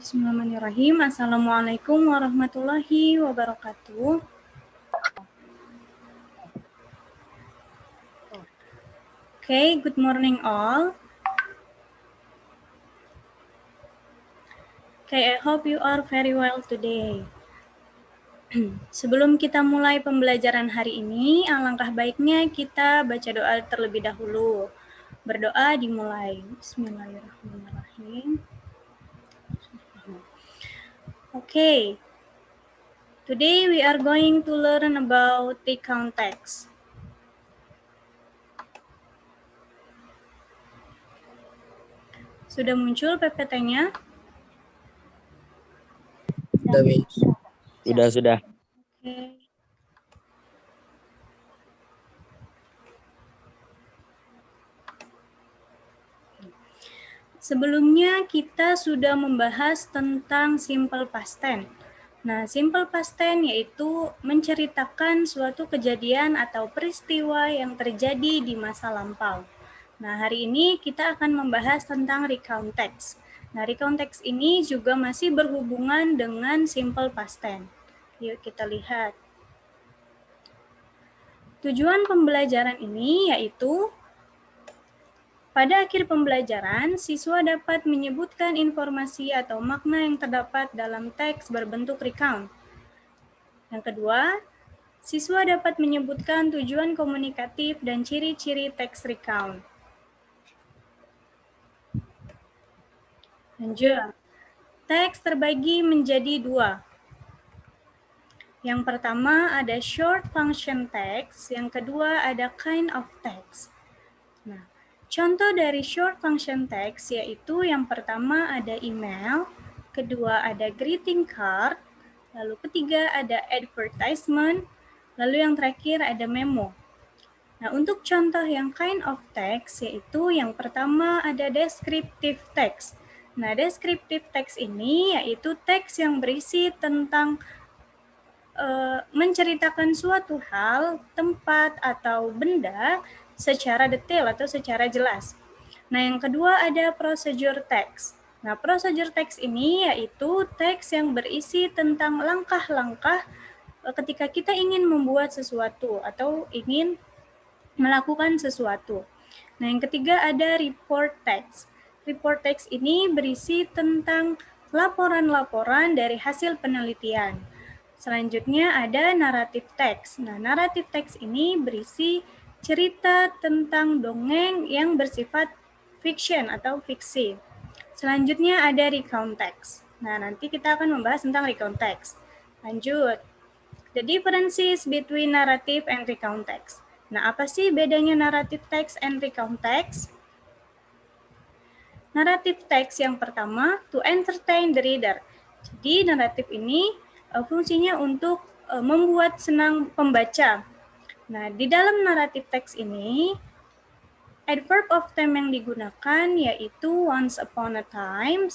Bismillahirrahmanirrahim. Assalamualaikum warahmatullahi wabarakatuh. Okay, good morning all. Okay, I hope you are very well today. Sebelum kita mulai pembelajaran hari ini, alangkah baiknya kita baca doa terlebih dahulu. Berdoa dimulai. Bismillahirrahmanirrahim. Okay. Today we are going to learn about the context. Sudah muncul PPT-nya? Sudah. Okay. Sebelumnya kita sudah membahas tentang simple past tense. Nah, simple past tense yaitu menceritakan suatu kejadian atau peristiwa yang terjadi di masa lampau. Nah, hari ini kita akan membahas tentang recount text. Nah, recount text ini juga masih berhubungan dengan simple past tense. Yuk kita lihat. Tujuan pembelajaran ini yaitu pada akhir pembelajaran, siswa dapat menyebutkan informasi atau makna yang terdapat dalam teks berbentuk recount. Yang kedua, siswa dapat menyebutkan tujuan komunikatif dan ciri-ciri teks recount. Lanjut, teks terbagi menjadi dua. Yang pertama ada short function text, yang kedua ada kind of text. Nah, contoh dari short function text yaitu yang pertama ada email, kedua ada greeting card, lalu ketiga ada advertisement, lalu yang terakhir ada memo. Nah, untuk contoh yang kind of text yaitu yang pertama ada descriptive text. Nah, descriptive text ini yaitu teks yang berisi tentang menceritakan suatu hal, tempat, atau benda secara detail atau secara jelas. Nah, yang kedua ada procedure text. Nah, procedure text ini yaitu teks yang berisi tentang langkah-langkah ketika kita ingin membuat sesuatu atau ingin melakukan sesuatu. Nah, yang ketiga ada report text. Report text ini berisi tentang laporan-laporan dari hasil penelitian. Selanjutnya ada naratif teks. Nah, naratif teks ini berisi cerita tentang dongeng yang bersifat fiction atau fiksi. Selanjutnya ada recount text. Nah, nanti kita akan membahas tentang recount text. Lanjut. The differences between narrative and recount text. Nah, apa sih bedanya narrative text and recount text? Narrative text yang pertama, to entertain the reader. Jadi, naratif ini fungsinya untuk membuat senang pembaca. Nah, di dalam naratif teks ini, adverb of time yang digunakan yaitu once upon a time,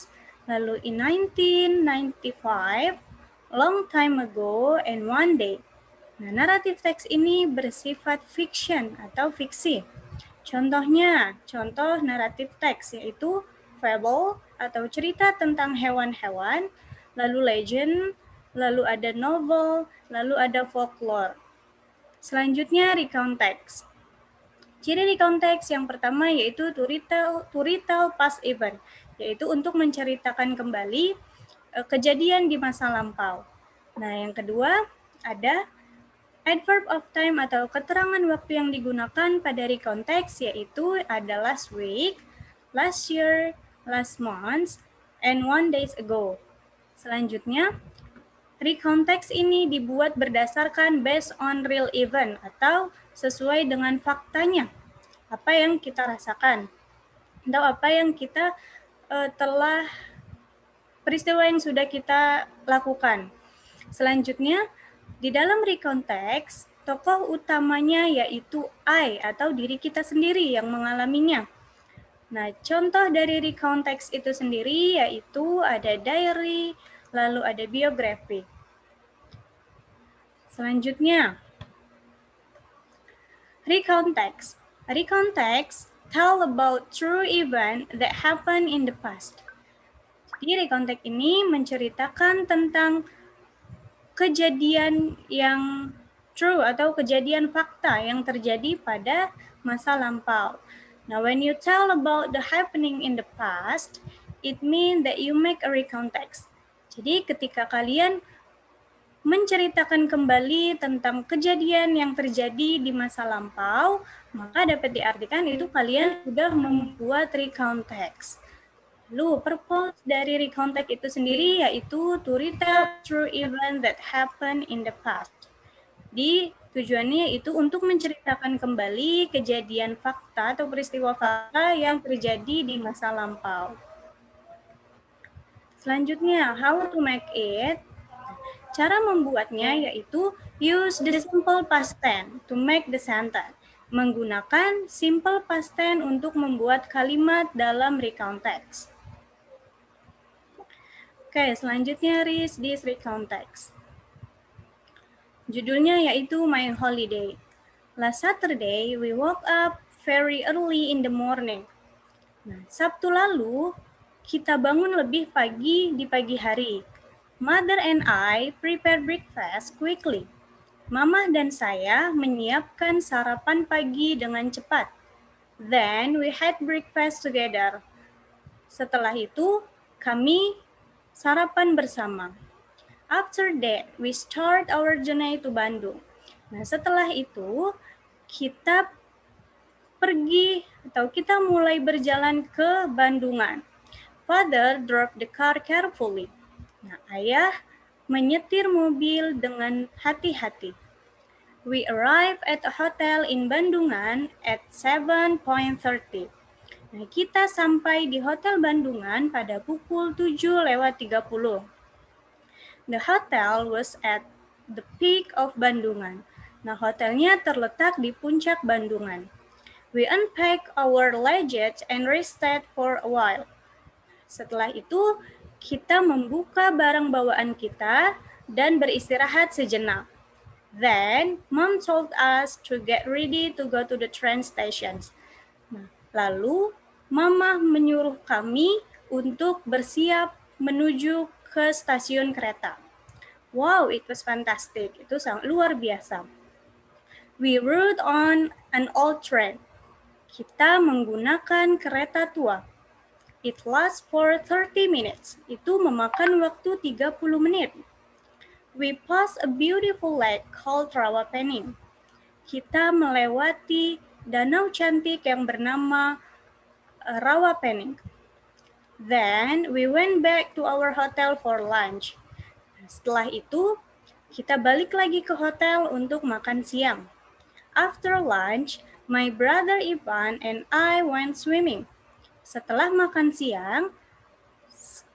lalu in 1995, long time ago, and one day. Nah, naratif teks ini bersifat fiction atau fiksi. Contohnya, contoh naratif teks yaitu fable atau cerita tentang hewan-hewan, lalu legend, lalu ada novel, lalu ada folklore. Selanjutnya recount text. Ciri recount text yang pertama yaitu to retell past event, yaitu untuk menceritakan kembali kejadian di masa lampau. Nah, yang kedua ada adverb of time atau keterangan waktu yang digunakan pada recount text yaitu ada last week, last year, last month, and 1 days ago. Selanjutnya, recount text ini dibuat berdasarkan based on real event atau sesuai dengan faktanya. Apa yang kita rasakan atau apa yang kita peristiwa yang sudah kita lakukan. Selanjutnya, di dalam recount text, tokoh utamanya yaitu I atau diri kita sendiri yang mengalaminya. Nah, contoh dari recount text itu sendiri yaitu ada diary, lalu ada biografi. Selanjutnya, recount text. Recount text tell about true event that happened in the past. Di recount text ini menceritakan tentang kejadian yang true atau kejadian fakta yang terjadi pada masa lampau. Now, when you tell about the happening in the past, it means that you make a recount text. Jadi ketika kalian menceritakan kembali tentang kejadian yang terjadi di masa lampau, maka dapat diartikan itu kalian sudah membuat recount text. Lalu, purpose dari recount text itu sendiri yaitu to retell true event that happened in the past. Di tujuannya yaitu untuk menceritakan kembali kejadian fakta atau peristiwa fakta yang terjadi di masa lampau. Selanjutnya, how to make it. Cara membuatnya yaitu use the simple past tense to make the sentence. Menggunakan simple past tense untuk membuat kalimat dalam recount text. Oke, selanjutnya read this recount text. Judulnya yaitu My Holiday. Last Saturday, we woke up very early in the morning. Nah, Sabtu lalu, kita bangun lebih pagi di pagi hari. Mother and I prepared breakfast quickly. Mama dan saya menyiapkan sarapan pagi dengan cepat. Then we had breakfast together. Setelah itu, kami sarapan bersama. After that, we start our journey to Bandung. Nah, setelah itu, kita pergi atau kita mulai berjalan ke Bandungan. Father drove the car carefully. Nah, ayah menyetir mobil dengan hati-hati. We arrived at a hotel in Bandungan at 7:30. Nah, kita sampai di Hotel Bandungan pada pukul 7:30. The hotel was at the peak of Bandungan. Nah, hotelnya terletak di puncak Bandungan. We unpacked our luggage and rested for a while. Setelah itu, kita membuka barang bawaan kita dan beristirahat sejenak. Then, Mom told us to get ready to go to the train stations. Nah, lalu, Mama menyuruh kami untuk bersiap menuju ke stasiun kereta. Wow, it was fantastic. Itu sangat luar biasa. We rode on an old train. Kita menggunakan kereta tua. It lasts for 30 minutes. Itu memakan waktu 30 menit. We passed a beautiful lake called Rawapening. Kita melewati danau cantik yang bernama Rawapening. Then we went back to our hotel for lunch. Setelah itu, kita balik lagi ke hotel untuk makan siang. After lunch, my brother Ivan and I went swimming. Setelah makan siang,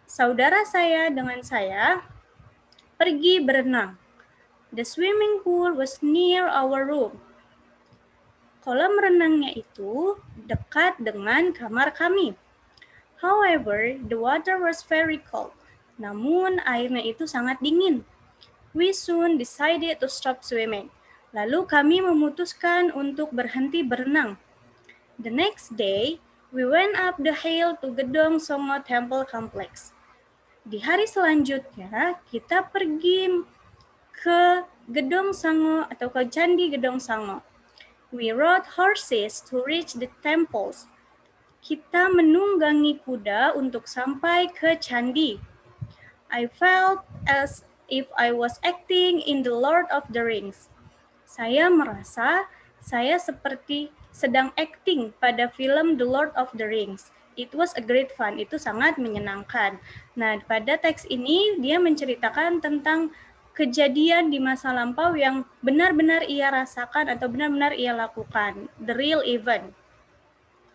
saudara saya dengan saya pergi berenang. The swimming pool was near our room. Kolam renangnya itu dekat dengan kamar kami. However, the water was very cold. Namun, airnya itu sangat dingin. We soon decided to stop swimming. Lalu kami memutuskan untuk berhenti berenang. The next day, we went up the hill to Gedong Songo Temple Complex. Di hari selanjutnya, kita pergi ke Gedong Sango atau ke Candi Gedong Sango. We rode horses to reach the temples. Kita menunggangi kuda untuk sampai ke candi. I felt as if I was acting in The Lord of the Rings. Saya merasa saya seperti sedang acting pada film The Lord of the Rings. It was a great fun. Itu sangat menyenangkan. Nah, pada teks ini dia menceritakan tentang kejadian di masa lampau yang benar-benar ia rasakan atau benar-benar ia lakukan. The real event.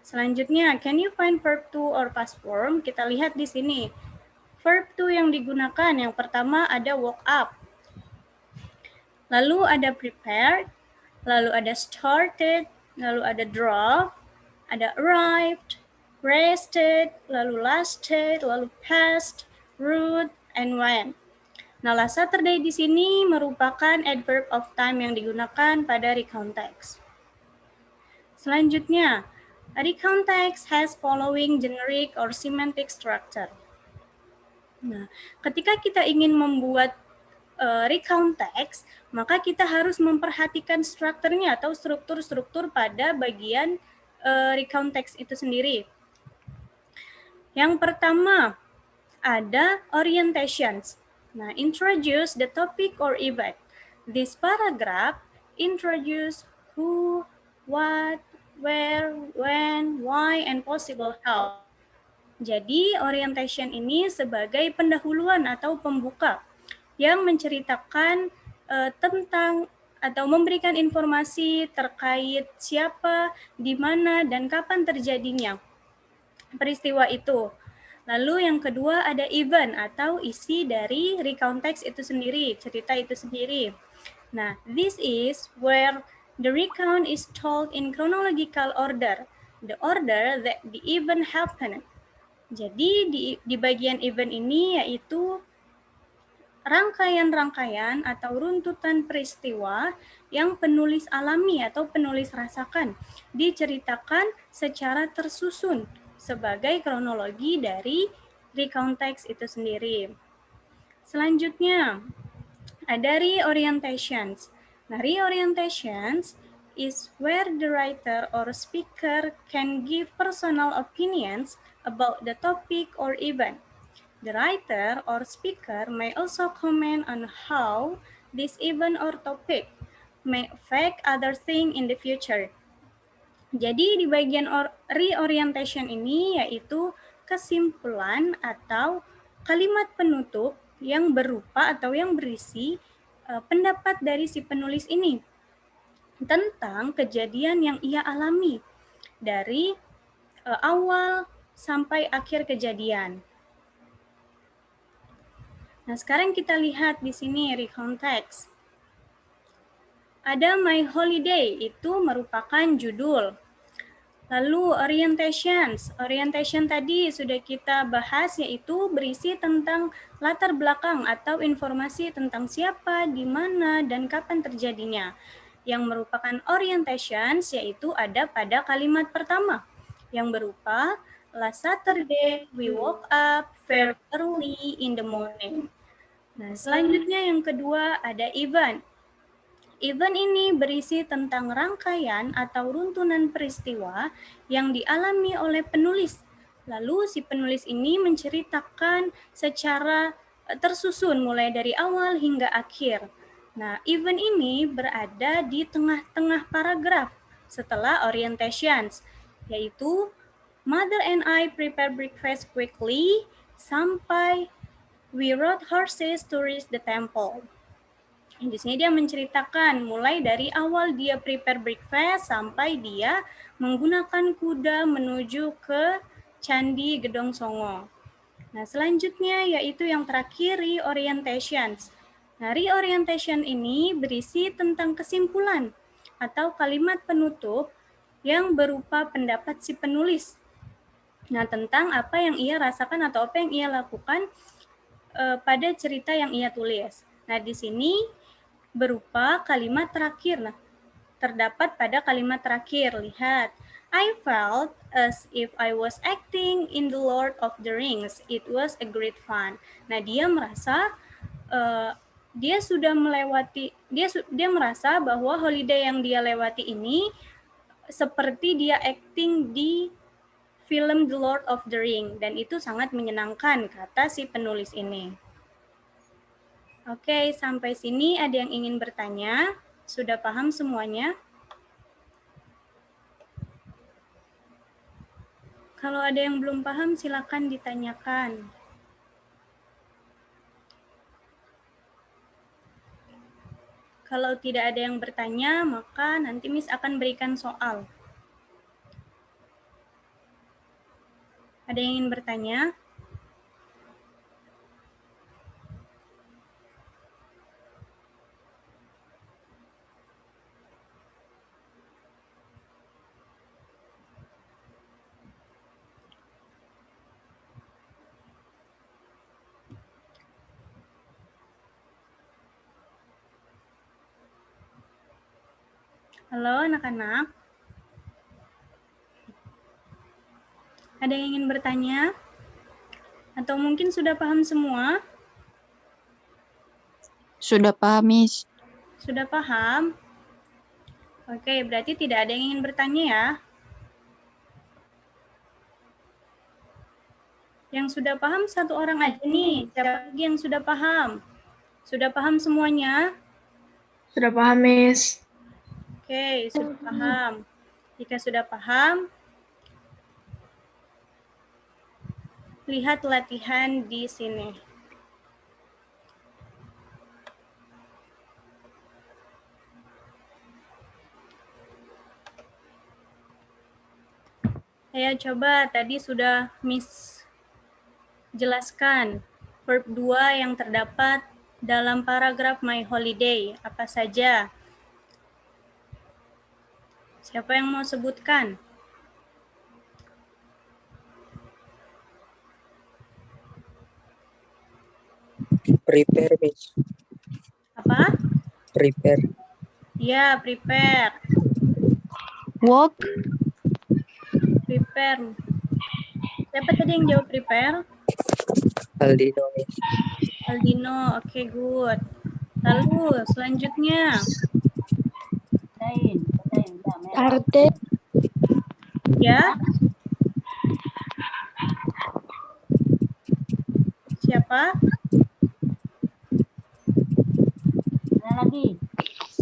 Selanjutnya, can you find verb to or past form? Kita lihat di sini. Verb to yang digunakan, yang pertama ada woke up. Lalu ada prepared, lalu ada started, lalu ada drove, ada arrived, rested, lalu lasted, lalu passed, rode, and went. Nah, last Saturday di sini merupakan adverb of time yang digunakan pada recount text. Selanjutnya, a recount text has following generic or semantic structure. Nah, ketika kita ingin membuat recount text, maka kita harus memperhatikan strukturnya atau struktur-struktur pada bagian recount text itu sendiri. Yang pertama, ada orientations. Nah, introduce the topic or event. This paragraph introduce who, what, where, when, why, and possible how. Jadi, orientation ini sebagai pendahuluan atau pembuka yang menceritakan tentang atau memberikan informasi terkait siapa, di mana, dan kapan terjadinya peristiwa itu. Lalu yang kedua ada event atau isi dari recount text itu sendiri, cerita itu sendiri. Nah, this is where the recount is told in chronological order, the order that the event happened. Jadi di bagian event ini yaitu rangkaian-rangkaian atau runtutan peristiwa yang penulis alami atau penulis rasakan diceritakan secara tersusun sebagai kronologi dari recount text itu sendiri. Selanjutnya, ada reorientations. Nah, reorientations is where the writer or speaker can give personal opinions about the topic or event. The writer or speaker may also comment on how this event or topic may affect other things in the future. Jadi di bagian reorientation ini yaitu kesimpulan atau kalimat penutup yang berupa atau yang berisi pendapat dari si penulis ini tentang kejadian yang ia alami dari awal sampai akhir kejadian. Nah, sekarang kita lihat di sini recount text. Ada My Holiday, itu merupakan judul. Lalu orientation tadi sudah kita bahas, yaitu berisi tentang latar belakang atau informasi tentang siapa, di mana, dan kapan terjadinya. Yang merupakan orientations yaitu ada pada kalimat pertama, yang berupa last Saturday we woke up very early in the morning. Nah, selanjutnya yang kedua ada event. Event ini berisi tentang rangkaian atau runtunan peristiwa yang dialami oleh penulis. Lalu si penulis ini menceritakan secara tersusun mulai dari awal hingga akhir. Nah, event ini berada di tengah-tengah paragraf setelah orientations, yaitu Mother and I prepare breakfast quickly sampai we rode horses to reach the temple. Di sini dia menceritakan mulai dari awal dia prepare breakfast sampai dia menggunakan kuda menuju ke Candi Gedong Songo. Nah, selanjutnya yaitu yang terakhir reorientations. Nah, reorientation ini berisi tentang kesimpulan atau kalimat penutup yang berupa pendapat si penulis. Nah, tentang apa yang ia rasakan atau apa yang ia lakukan pada cerita yang ia tulis. Nah, di sini berupa kalimat terakhir. Nah, terdapat pada kalimat terakhir. Lihat, I felt as if I was acting in The Lord of the Rings. It was a great fun. Nah, dia merasa dia sudah melewati, dia merasa bahwa holiday yang dia lewati ini seperti dia acting di film The Lord of the Ring, dan itu sangat menyenangkan, kata si penulis ini. Oke, sampai sini ada yang ingin bertanya? Sudah paham semuanya? Kalau ada yang belum paham, silakan ditanyakan. Kalau tidak ada yang bertanya, maka nanti Miss akan berikan soal. Ada yang ingin bertanya? Halo anak-anak. Ada yang ingin bertanya? Atau mungkin sudah paham semua? Sudah paham, Miss. Sudah paham? Oke, berarti tidak ada yang ingin bertanya ya? Yang sudah paham satu orang aja nih. Siapa lagi yang sudah paham? Sudah paham semuanya? Sudah paham, Miss. Oke, sudah paham. Jika sudah paham, lihat latihan di sini. Ayo coba, tadi sudah Miss jelaskan verb 2 yang terdapat dalam paragraf My Holiday. Apa saja? Siapa yang mau sebutkan? Prepare, Miss. Apa? Prepare. Ya, prepare. Walk, Prepare. Siapa tadi yang jawab prepare? Aldino, Miss. Aldino, oke, good. Lalu selanjutnya, Arte, ya, siapa?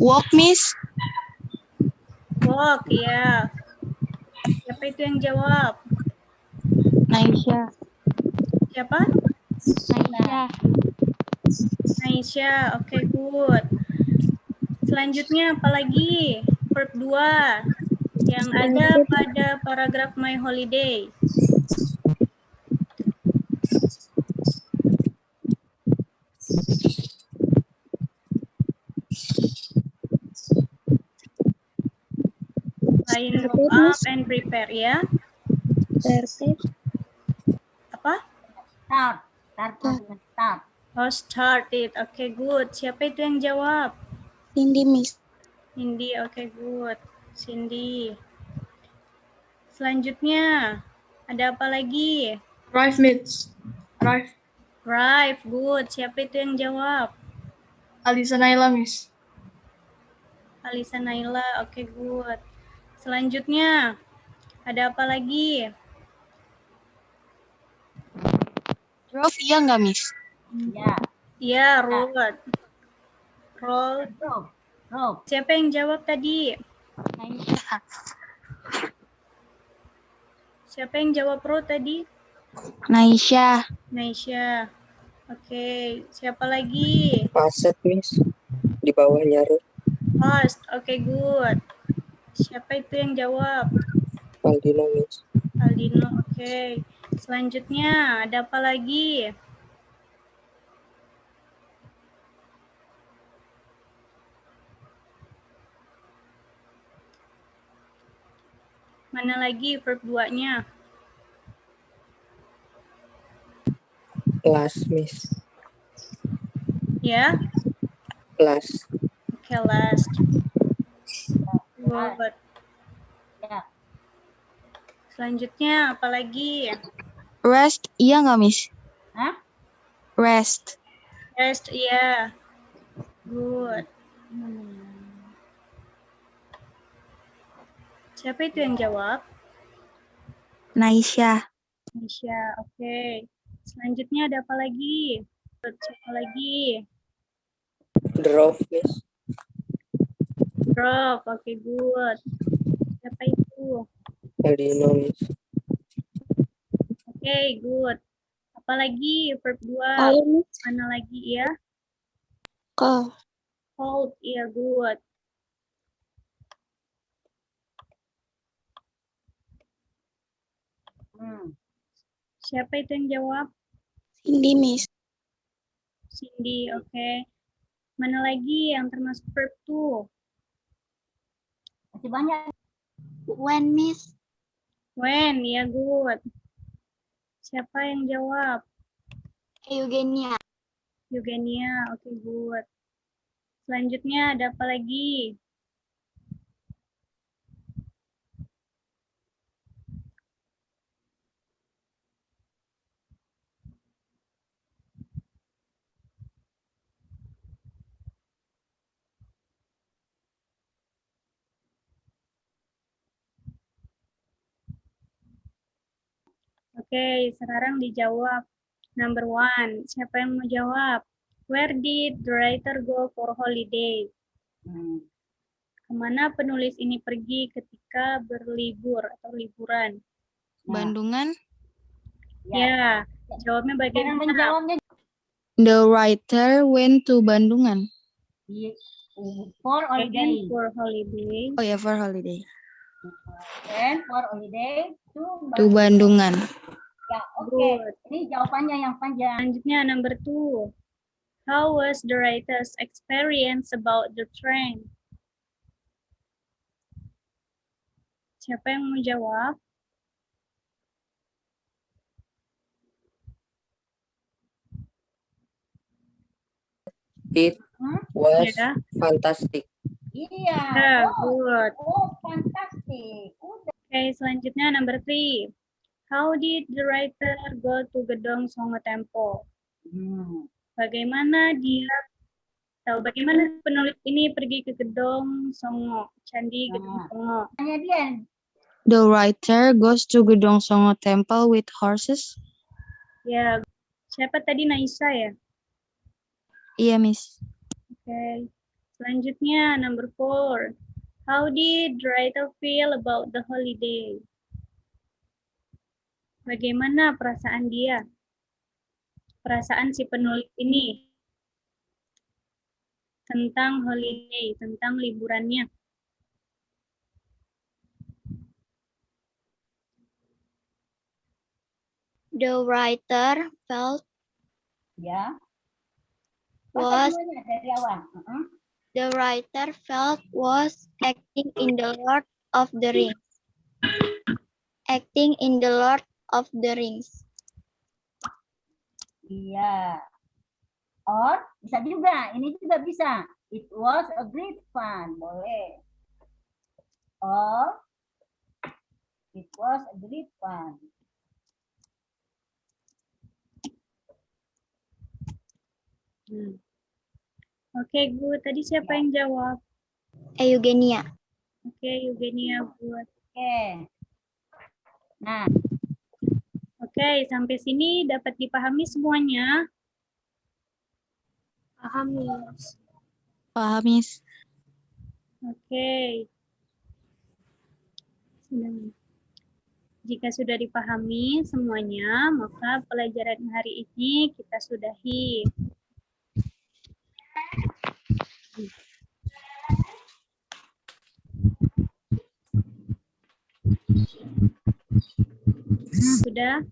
walk, Miss. Walk, ya. Siapa itu yang jawab? Naisha. Siapa? Naisha. Aisyah, oke, good. Selanjutnya apa lagi? Verb 2 yang ada pada paragraf My Holiday. Line up and prepare, ya. Apa? Start. Oh, start it. Oke, good. Siapa itu yang jawab? Cindy, Miss. Cindy, oke, good. Cindy. Selanjutnya, ada apa lagi? Drive, Miss. Drive. Drive, good. Siapa itu yang jawab? Alisa Naila, Miss. Alisa Naila, oke, good. Selanjutnya, ada apa lagi? Drove, iya nggak, Miss? Iya, road. Road. Siapa yang jawab tadi? Naisha. Siapa yang jawab road tadi? Naisha. Naisha. Oke, siapa lagi? Paset, Miss. Di bawahnya root. Host, oke, good. Siapa itu yang jawab? Aldino, Miss. Aldino, oke. Selanjutnya, ada apa lagi? Mana lagi verb 2-nya? Last, Miss. Ya, Last. oke, last. Good. Selanjutnya, apa lagi? Rest, iya nggak, Miss? Rest. Rest, iya. Good. Siapa itu yang jawab? Naisha. Nisha, oke. Selanjutnya ada apa lagi? Siapa lagi? Drove, Miss. Drop, oke, good. Siapa itu? Aldino, Miss. Oke, good. Apa lagi? Verb 2. Mana lagi ya? Call. Hold, iya, good. Siapa itu yang jawab? Cindy, Miss. Cindy, oke. Mana lagi yang termasuk verb 2? When, Miss? When, iya, good. Siapa yang jawab? Eugenia. Eugenia, oke, good. Selanjutnya ada apa lagi? Oke, sekarang dijawab. Number 1, siapa yang mau jawab? Where did the writer go for holiday? Kemana penulis ini pergi ketika berlibur atau liburan? Bandungan. Ya, jawabnya bagaimana? The writer went to Bandungan. For And holiday. for holiday. Oh ya, for holiday. And for holiday To Bandungan. Ya, oke. Good. Ini jawabannya yang panjang. Selanjutnya number 2. How was the writer's experience about the train? Siapa yang mau jawab? It was Ya. fantastic. Iya. Ya, Oh, good. fantastic. Udah. Oke, selanjutnya number 3. How did the writer go to Gedong Songo Temple? Bagaimana penulis ini pergi ke Gedong Songo, Candi Gedong Songo? Tanya dia. The writer goes to Gedong Songo Temple with horses. Ya, siapa tadi, Naisa ya? Iya, Miss. Oke. Selanjutnya number 4. How did the writer feel about the holiday? Bagaimana perasaan dia? Perasaan si penulis ini tentang holiday, tentang liburannya. The writer felt Ya. was Baca dulunya dari awal. the writer felt was acting in the Lord of the Rings. Acting in the Lord of the Rings. Iya. Or bisa juga. Ini juga bisa. It was a great fun. Boleh. Or it was a great fun. Oke, good. Tadi siapa yang jawab? Eugenia. Oke, Eugenia, good. Oke. Nah, Oke, sampai sini dapat dipahami semuanya? Paham, Miss. Oke. Jika sudah dipahami semuanya, maka pelajaran hari ini kita sudahi. Sudah?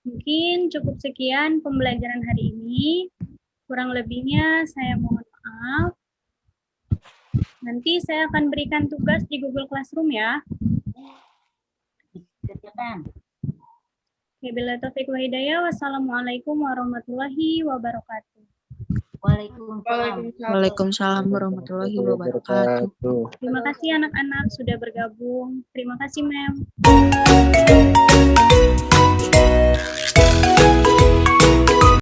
Mungkin cukup sekian pembelajaran hari ini. Kurang lebihnya saya mohon maaf. Nanti saya akan berikan tugas di Google Classroom ya. kerjakan. Wabillahi taufiq wa hidayah. Wassalamualaikum warahmatullahi wabarakatuh. Waalaikumsalam. Waalaikumsalam warahmatullahi wabarakatuh. Terima kasih anak-anak sudah bergabung. Terima kasih, Mem.